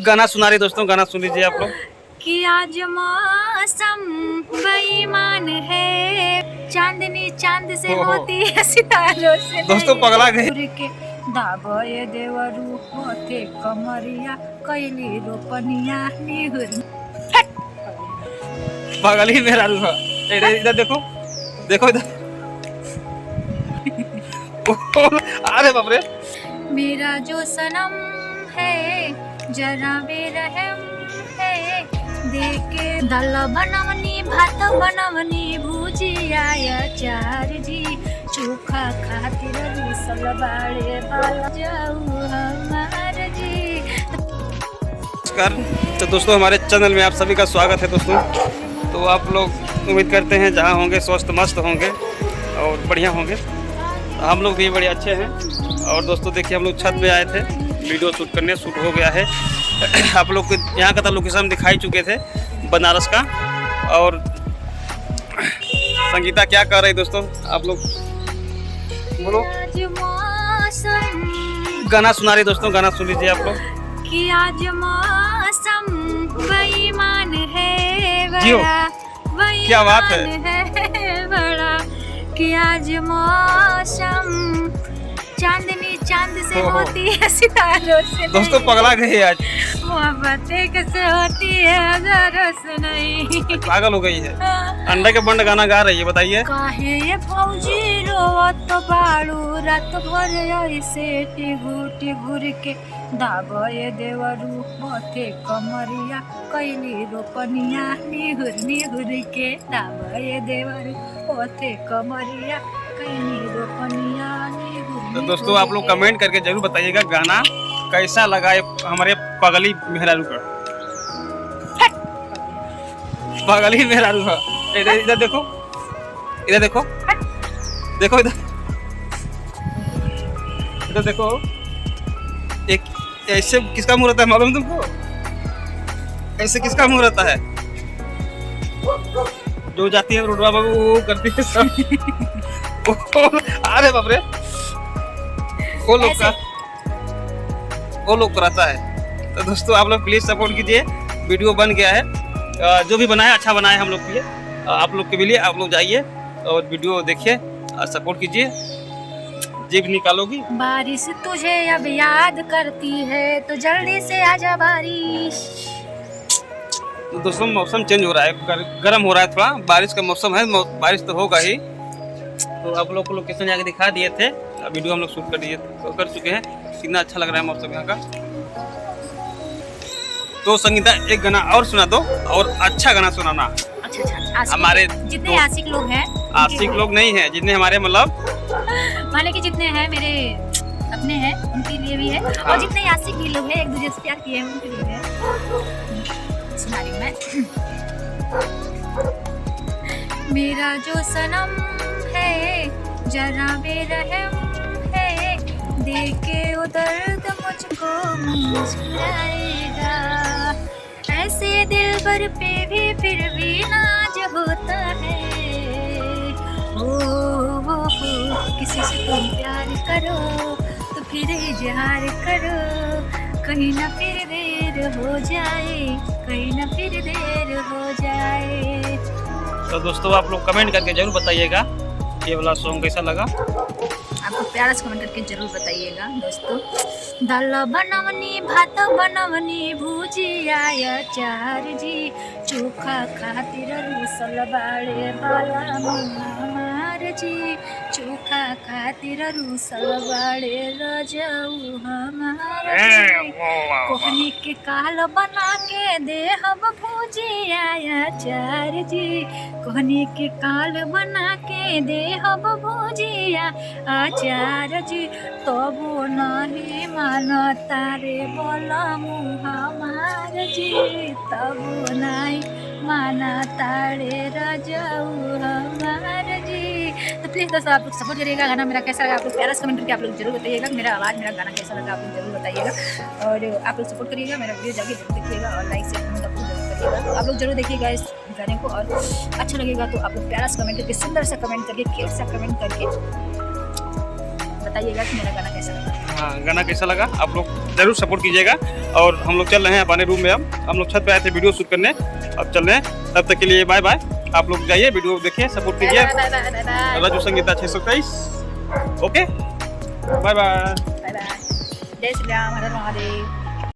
गाना सुना रही दोस्तों, गाना सुन लीजिए आप लोग। कि आज मौसम बेईमान है, चांदनी चांद से होती है सितारों से दोस्तों पगला गए। के दाबे देवरू होते कमरिया कैली रोपनिया निहुर पागल ही मेरा रूह। इधर देखो, देखो इधर। अरे बाप रे। मेरा जो सनम है जरा बेरहम है, देखे दाल बनवनी भात बनवनी भुजिया अचार जी, चोखा खातिर रूसल बाड़े बाल जाऊ हमार जी। नमस्कार। तो दोस्तों हमारे चैनल में आप सभी का स्वागत है दोस्तों। तो आप लोग उम्मीद करते हैं जहाँ होंगे स्वस्थ मस्त होंगे और बढ़िया होंगे। हम लोग भी बड़े अच्छे हैं। और दोस्तों देखिए हम लोग छत पे आए थे वीडियो शूट करने, शूट हो गया है। आप लोग को यहाँ का तो लोकेशन दिखाई चुके थे बनारस का। और संगीता क्या कर रही दोस्तों, आप लोग बोलो। गाना सुना रही दोस्तों, गाना सुन लीजिए आप लोग। कि आज मौसम बेईमान है जियो, बड़ा, क्या बात है बड़ा। कि आज मौसम चांदनी चांद से होती है सितारों से दोस्तों पगला गई आज। मोहब्बतें कैसे होती है हजारों से नहीं। पागल हो गई है। अंडा के बंड गाना गा रही है, बताइए। काहे ये फौजी रोवत बाड़ू रात भर ऐसे टिघुर के दाबे देवरू होते कमरिया कैली रोपनिया निहुर के दाबे देवरू होते कमरिया कैली रोपनिया निहुर। तो दोस्तों आप लोग कमेंट करके जरूर बताइएगा गाना कैसा लगा है हमारे पगली मेहरारू का। पगली मेहरारू का। इधर देखो, इधर देखो, देखो इधर, इधर देखो। एक ऐसे किसका मुंह रहता है मालूम तुमको? ऐसे किसका मुंह रहता है? जो जाती है रोडवा बाबू वो करती है सब। अरे बाप रे, वो लोग कराता है। तो दोस्तों आप लोग प्लीज सपोर्ट कीजिए। वीडियो बन गया है, जो भी बनाया अच्छा बनाया हम लोग के लिए, आप लोग के लिए। आप लोग जाइए और वीडियो देखिए और सपोर्ट कीजिए। जीभ निकालोगी। बारिश तुझे अब याद करती है तो जल्दी से आजा बारिश। तो दोस्तों मौसम चेंज हो रहा है, गर्म हो रहा है थोड़ा, बारिश का मौसम है, बारिश तो होगा ही। तो आप लोग को लोकेशन जाके दिखा दिए थे, वीडियो हम लोग शूट कर चुके हैं। कितना अच्छा लग रहा है मौसम यहाँ का। तो संगीता एक गाना और सुना दो, और अच्छा गाना सुनाना। अच्छा हमारे जितने आशिक लोग हैं, आशिक लोग नहीं है, जितने हमारे मतलब माने कि जितने हैं मेरे अपने हैं उनके लिए भी है, और जितने आशिक भी लोग हैं एक दूसरे से प्यार किए हैं उनके लिए है। सुना रही हूँ मैं। मेरा जो सनम है जरा बेरहम है, देखे वो दर्द मुझको मुस्कुराएगा। ऐसे दिल भर पे भी फिर भी नाज होता है। ओ किसी से तुम प्यार करो तो फिर इजहार करो, कहीं ना फिर देर हो जाए, कहीं ना फिर देर हो जाए। तो दोस्तों आप लोग कमेंट करके जरूर बताइएगा ये वाला सॉन्ग कैसा लगा। आपको प्यारा से कमेंट करके जरूर बताइएगा दोस्तों। दाल बनवनी भात बनवनी भुजिया अचार जी, चोखा खातिर रूसल बाड़े बाला हमार जी, चोखा खातिर रूसल बाड़े रजाऊ हमार जी। कोहनी के काल बना के देहब भुजिया अचार जी, कोहनी के काल बना के देहब भुजिया आचार जी। तबो नहीं मानता रे बोला मुँह हमार जी, तबो नहीं मानता रे रजाऊ हमार जी। तो प्लीज़ दोस्तों आप लोग सपोर्ट करिएगा। गाना मेरा कैसा लगा आप लोग प्यारा से कमेंट करके आप लोग जरूर बताइएगा। मेरा आवाज़ मेरा गाना कैसा लगा आप लोग जरूर बताइएगा। और आप लोग सपोर्ट करिएगा, मेरा वीडियो जाके जरूर देखिएगा और लाइक से कमेंट जरूर करिएगा। आप लोग जरूर देखिएगा इस गाने को, और अच्छा लगेगा तो आप लोग प्यारा सा कमेंट करके, सुंदर सा कमेंट करके, क्यूट सा कमेंट करके बताइएगा कि मेरा गाना कैसा लगा। हाँ गाना कैसा लगा आप लोग जरूर सपोर्ट कीजिएगा। और हम लोग चल रहे हैं अपने रूम में। अब हम लोग छत पे आए थे वीडियो शूट करने, अब चल रहे हैं। तब तक के लिए बाय बाय। आप लोग जाइए वीडियो देखिए, सपोर्ट कीजिए। Raju Sangita 623। Okay bye bye. जय श्री राम, हर हर महादेव।